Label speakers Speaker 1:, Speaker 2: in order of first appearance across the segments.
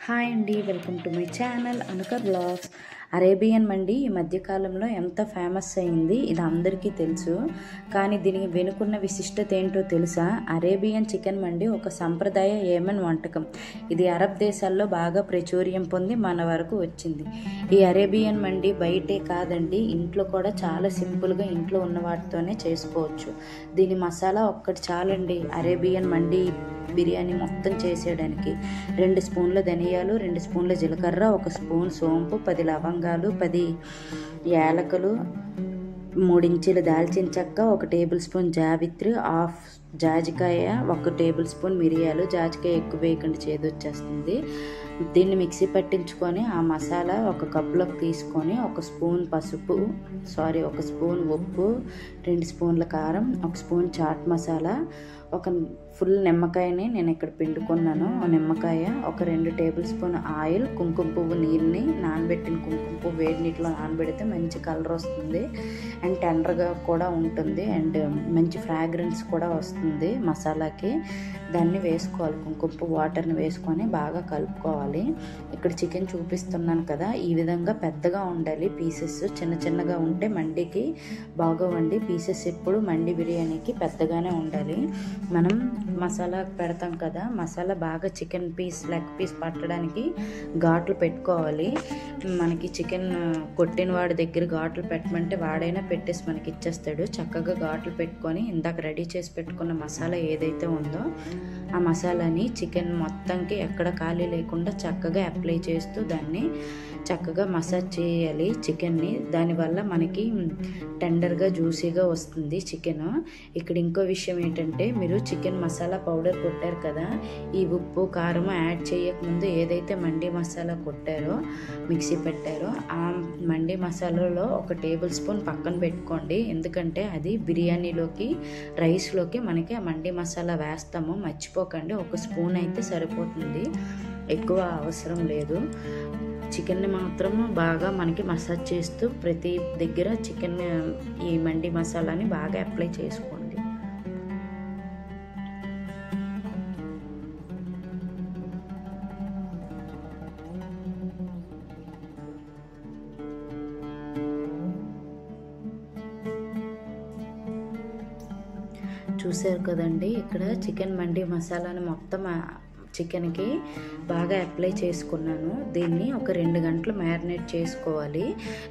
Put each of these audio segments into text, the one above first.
Speaker 1: Hi అండి, welcome to my channel Anukar vlogs. Arabian mandi ఈ మధ్యకాలంలో ఎంత ఫేమస్ అయింది ఇది అందరికీ తెలుసు. కానీ దీనికి వెనుకున్న విశిష్టత ఏంటో తెలుసా? అరేబియన్ చికెన్ మండి ఒక సంప్రదాయ యెమెన్ వంటకం. ఇది అరబ్ దేశాల్లో బాగా ప్రాచుర్యం పొంది మన వరకు వచ్చింది. ఈ అరేబియన్ మండి బయటే కాదండి, ఇంట్లో కూడా చాలా సింపుల్గా ఇంట్లో ఉన్న వాటితోనే చేసుకోవచ్చు. దీని మసాలా ఒక్కటి చాలండి అరేబియన్ మండి బిర్యానీ మొత్తం చేసేయడానికి. 2 స్పూన్ల ధనియాలు, 2 స్పూన్ల జీలకర్ర, 1 స్పూన్ సోంపు, 10 లవంగాలు, 10 యాలకులు, 3 ఇంచుల దాల్చిన చెక్క, 1 టేబుల్ స్పూన్ జావిత్రి, హాఫ్ జాజికాయ, 1 టేబుల్ స్పూన్ మిరియాలు. జాజికాయ ఎక్కువ వేయకుండా చేదొచ్చేస్తుంది. దీన్ని మిక్సీ పట్టించుకొని ఆ మసాలా ఒక కప్లోకి తీసుకొని 1 స్పూన్ పసుపు, 1 స్పూన్ ఉప్పు, 2 స్పూన్ల కారం, 1 స్పూన్ చాట్ మసాలా, 1 ఫుల్ నిమ్మకాయని నేను ఇక్కడ పిండుకున్నాను. నిమ్మకాయ, 2 టేబుల్ స్పూన్ ఆయిల్, కుంకుమ పువ్వు నీళ్ళని నానబెట్టిన కుంకుమ పువ్వు వేడి నీటిలో నానబెడితే మంచి కలర్ వస్తుంది అండ్ టెండర్గా కూడా ఉంటుంది అండ్ మంచి ఫ్రాగ్రెన్స్ కూడా వస్తుంది మసాలాకి. దాన్ని వేసుకోవాలి, కుంకుమ పువ్వు వాటర్ని వేసుకొని బాగా కలుపుకోవాలి. ఇక్కడ చికెన్ చూపిస్తున్నాను కదా, ఈ విధంగా పెద్దగా ఉండాలి పీసెస్. చిన్న చిన్నగా ఉంటే మండికి బాగోవండి. పీసెస్ ఎప్పుడు మండి బిర్యానీకి పెద్దగానే ఉండాలి. మనం మసాలా పెడతాం కదా, మసాలా బాగా చికెన్ లెగ్ పీస్ పట్టడానికి ఘాట్లు పెట్టుకోవాలి. మనకి చికెన్ కొట్టిన వాడి దగ్గర ఘాట్లు పెట్టమంటే వాడైనా పెట్టేసి మనకి ఇచ్చేస్తాడు. చక్కగా ఘాట్లు పెట్టుకొని ఇందాక రెడీ చేసి పెట్టుకున్న మసాలా ఏదైతే ఉందో ఆ మసాలాని చికెన్ మొత్తంకి ఎక్కడ ఖాళీ లేకుండా చక్కగా అప్లై చేస్తూ దాన్ని చక్కగా మసాజ్ చేయాలి చికెన్ని. దానివల్ల మనకి టెండర్గా జ్యూసీగా వస్తుంది చికెన్. ఇక్కడ ఇంకో విషయం ఏంటంటే, మీరు చికెన్ మసాలా పౌడర్ కొట్టారు కదా, ఈ ఉప్పు కారం యాడ్ చేయకముందు ఏదైతే మండి మసాలా కొట్టారో మిక్సీ పెట్టారో ఆ మండి మసాలాలో 1 టేబుల్ స్పూన్ పక్కన పెట్టుకోండి. ఎందుకంటే అది బిర్యానీలోకి రైస్లోకి మనకి ఆ మండి మసాలా వేస్తాము, మర్చిపోకండి. 1 స్పూన్ అయితే సరిపోతుంది, ఎక్కువ అవసరం లేదు. చికెన్ని మాత్రం బాగా మనకి మసాజ్ చేస్తూ ప్రతి దగ్గర చికెన్ ఈ మండి మసాలాని బాగా అప్లై చేసుకోండి. చూసారు కదండి, ఇక్కడ చికెన్ మండి మసాలాని మొత్తం చికెన్కి బాగా అప్లై చేసుకున్నాను. దీన్ని ఒక 2 గంటలు మ్యారినేట్ చేసుకోవాలి.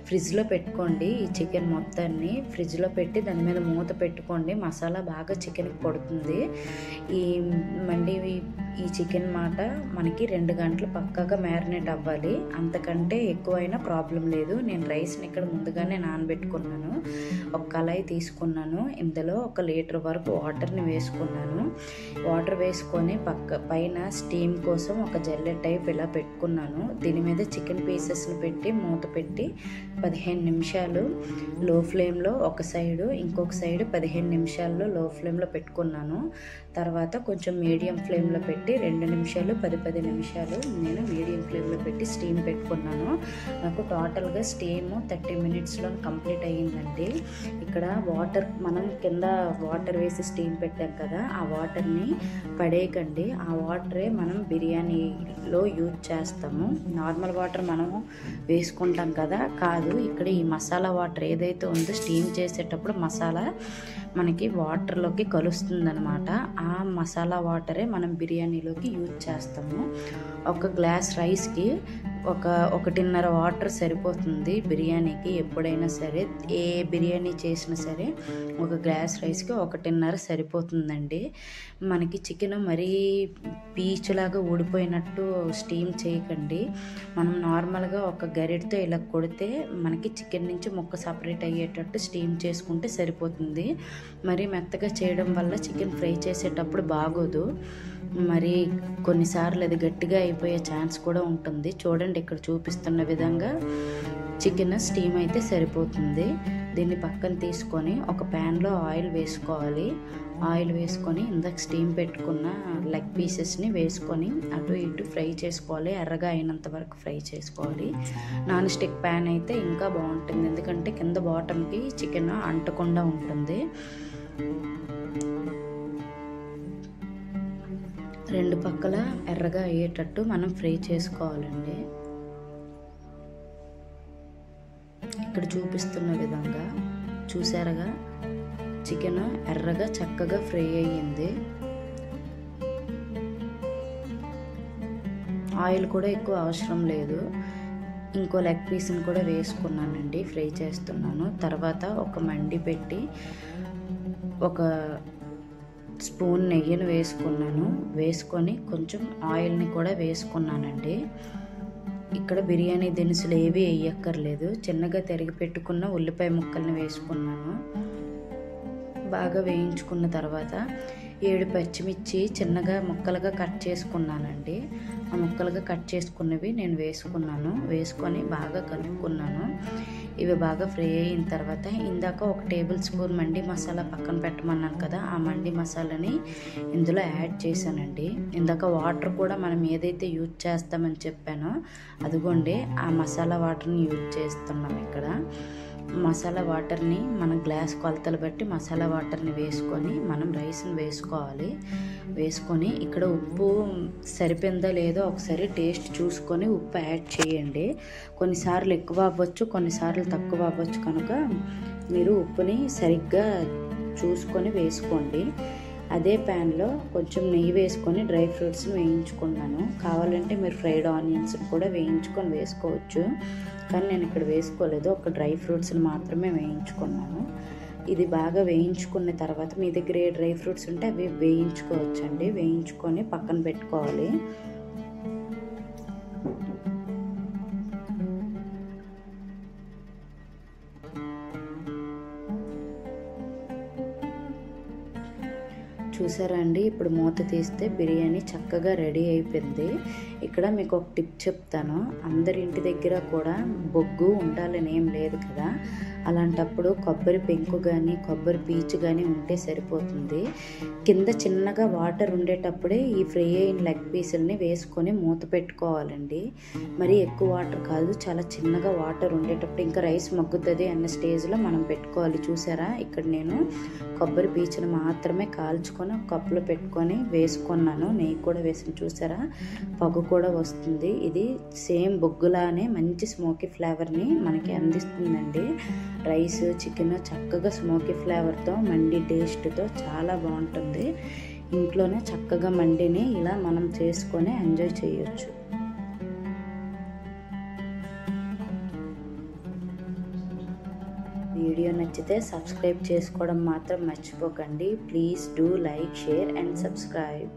Speaker 1: ఫ్రిడ్జ్లో పెట్టుకోండి. ఈ చికెన్ మొత్తాన్ని ఫ్రిడ్జ్లో పెట్టి దాని మీద మూత పెట్టుకోండి. మసాలా బాగా చికెన్కి పడుతుంది. ఈ చికెన్ మాట మనకి 2 గంటలు పక్కాగా మ్యారినేట్ అవ్వాలి. అంతకంటే ఎక్కువైనా ప్రాబ్లం లేదు. నేను రైస్ని ఇక్కడ ముందుగానే నానబెట్టుకున్నాను. ఒక కళాయి తీసుకున్నాను. ఇందులో 1 లీటర్ వరకు వాటర్ని వేసుకున్నాను. వాటర్ వేసుకొని పైన స్టీమ్ కోసం ఒక జల్లె టైప్ ఇలా పెట్టుకున్నాను. దీని మీద చికెన్ పీసెస్ని పెట్టి మూత పెట్టి 15 నిమిషాలు లో ఫ్లేమ్లో ఒక సైడు, ఇంకొక సైడు 15 నిమిషాల్లో లో ఫ్లేమ్లో పెట్టుకున్నాను. తర్వాత కొంచెం మీడియం ఫ్లేమ్లో పెట్టి 2 నిమిషాలు 10 నిమిషాలు నేను మీడియం ఫ్లేమ్లో పెట్టి స్టీమ్ పెట్టుకున్నాను. నాకు టోటల్గా స్టీమ్ 30 మినిట్స్లో కంప్లీట్ అయ్యిందండి. ఇక్కడ మనం కింద వాటర్ వేసి స్టీమ్ పెట్టాం కదా, ఆ వాటర్ని పడేయకండి. ఆ వాటరే మనం బిర్యానీలో యూజ్ చేస్తాము. నార్మల్ వాటర్ మనము వేసుకుంటాం కదా, కాదు. ఇక్కడ ఈ మసాలా వాటర్ ఏదైతే ఉందో స్టీమ్ చేసేటప్పుడు మసాలా మనకి వాటర్లోకి కలుస్తుందన్నమాట. ఆ మసాలా వాటరే మనం బిర్యానీలోకి యూజ్ చేస్తాము. 1 గ్లాస్ రైస్కి 1.5 వాటర్ సరిపోతుంది బిర్యానీకి. ఎప్పుడైనా సరే ఏ బిర్యానీ చేసినా సరే 1 గ్లాస్ రైస్కి 1.5 సరిపోతుందండి. మనకి చికెన్ మరీ పీచులాగా ఊడిపోయినట్టు స్టీమ్ చేయకండి. మనం నార్మల్గా ఒక గరిటతో ఇలా కొడితే మనకి చికెన్ నుంచి ముక్క సపరేట్ అయ్యేటట్టు స్టీమ్ చేసుకుంటే సరిపోతుంది. మరి మెత్తగా చేయడం వల్ల చికెన్ ఫ్రై చేసేటప్పుడు బాగోదు. మరి కొన్నిసార్లు అది గట్టిగా అయిపోయే ఛాన్స్ కూడా ఉంటుంది. చూడండి, ఇక్కడ చూపిస్తున్న విధంగా చికెన్ స్టీమ్ అయితే సరిపోతుంది. దీన్ని పక్కన తీసుకొని ఒక ప్యాన్లో ఆయిల్ వేసుకోవాలి. ఆయిల్ వేసుకొని ఇందాక స్టీమ్ పెట్టుకున్న లెగ్ పీసెస్ని వేసుకొని అటు ఇటు ఫ్రై చేసుకోవాలి. ఎర్రగా అయినంత వరకు ఫ్రై చేసుకోవాలి. నాన్ స్టిక్ ప్యాన్ అయితే ఇంకా బాగుంటుంది, ఎందుకంటే కింద బాటమ్కి చికెన్ అంటకుండా ఉంటుంది. రెండు పక్కల ఎర్రగా అయ్యేటట్టు మనం ఫ్రై చేసుకోవాలండి. ఇక్కడ చూపిస్తున్న విధంగా చూసారుగా చికెన్ ఎర్రగా చక్కగా ఫ్రై అయ్యింది. ఆయిల్ కూడా ఎక్కువ అవసరం లేదు. ఇంకో లెగ్ పీస్ని కూడా వేసుకున్నానండి, ఫ్రై చేస్తున్నాను. తర్వాత ఒక మండి పెట్టి ఒక స్పూన్ నెయ్యిని వేసుకున్నాను. వేసుకొని కొంచెం ఆయిల్ని కూడా వేసుకున్నానండి. ఇక్కడ బిర్యానీ దినుసులు ఏవి వేయక్కర్లేదు. చిన్నగా తరిగి పెట్టుకున్న ఉల్లిపాయ ముక్కల్ని వేసుకున్నాను. బాగా వేయించుకున్న తర్వాత 7 పచ్చిమిర్చి చిన్నగా ముక్కలుగా కట్ చేసుకున్నానండి. ఆ ముక్కలుగా కట్ చేసుకున్నవి నేను వేసుకున్నాను. వేసుకొని బాగా కలుపుకున్నాను. ఇవి బాగా ఫ్రై అయిన తర్వాత ఇందాక 1 టేబుల్ స్పూన్ మండి మసాలా పక్కన పెట్టమన్నాను కదా, ఆ మండి మసాలాని ఇందులో యాడ్ చేశానండి. ఇందాక వాటర్ కూడా మనం ఏదైతే యూజ్ చేస్తామని చెప్పానో అదిగోండి ఆ మసాలా వాటర్ని యూజ్ చేస్తున్నాం. ఇక్కడ మసాలా వాటర్ని మన గ్లాస్ కొలతలు బట్టి మసాలా వాటర్ని వేసుకొని మనం రైస్ని వేసుకోవాలి. వేసుకొని ఇక్కడ ఉప్పు సరిపోయిందా లేదో ఒకసారి టేస్ట్ చూసుకొని ఉప్పు యాడ్ చేయండి. కొన్నిసార్లు ఎక్కువ అవ్వచ్చు, కొన్నిసార్లు తక్కువ అవ్వచ్చు. కనుక మీరు ఉప్పుని సరిగ్గా చూసుకొని వేసుకోండి. అదే ప్యాన్లో కొంచెం నెయ్యి వేసుకొని డ్రై ఫ్రూట్స్ని వేయించుకున్నాను. కావాలంటే మీరు ఫ్రైడ్ ఆనియన్స్ని కూడా వేయించుకొని వేసుకోవచ్చు, కానీ నేను ఇక్కడ వేసుకోలేదు. ఒక డ్రై ఫ్రూట్స్ని మాత్రమే వేయించుకున్నాను. ఇది బాగా వేయించుకున్న తర్వాత మీ దగ్గర ఏ డ్రై ఫ్రూట్స్ ఉంటే అవి వేయించుకోవచ్చండి. వేయించుకొని పక్కన పెట్టుకోవాలి. చూసారా అండి, ఇప్పుడు మూత తీస్తే బిర్యానీ చక్కగా రెడీ అయిపోయింది. ఇక్కడ మీకు ఒక టిప్ చెప్తాను. అందరి ఇంటి దగ్గర కూడా బొగ్గు ఉండాలని ఏం లేదు కదా, అలాంటప్పుడు కొబ్బరి పెంకు కానీ కొబ్బరి పీచు కానీ ఉంటే సరిపోతుంది. కింద చిన్నగా వాటర్ ఉండేటప్పుడే ఈ ఫ్రై అయిన లెగ్ పీసుల్ని వేసుకొని మూత పెట్టుకోవాలండి. మరి ఎక్కువ వాటర్ కాదు, చాలా చిన్నగా వాటర్ ఉండేటప్పుడు ఇంకా రైస్ మగ్గుతుంది అన్న స్టేజ్లో మనం పెట్టుకోవాలి. చూసారా, ఇక్కడ నేను కొబ్బరి పీచును మాత్రమే కాల్చుకొని ఒక కప్పులో పెట్టుకొని వేసుకున్నాను. నెయ్యి కూడా వేసి చూసారా, పొగ కూడా వస్తుంది. ఇది సేమ్ బొగ్గులానే మంచి స్మోకీ ఫ్లేవర్ని మనకి అందిస్తుందండి. రైస్ చికెన్ చక్కగా స్మోకీ ఫ్లేవర్తో మండి టేస్ట్తో చాలా బాగుంటుంది. ఇంట్లోనే చక్కగా మండిని ఇలా మనం చేసుకొని ఎంజాయ్ చేయొచ్చు. వీడియో నచ్చితే సబ్స్క్రైబ్ చేసుకోవడం మాత్రం మర్చిపోకండి. Please do like, share and subscribe.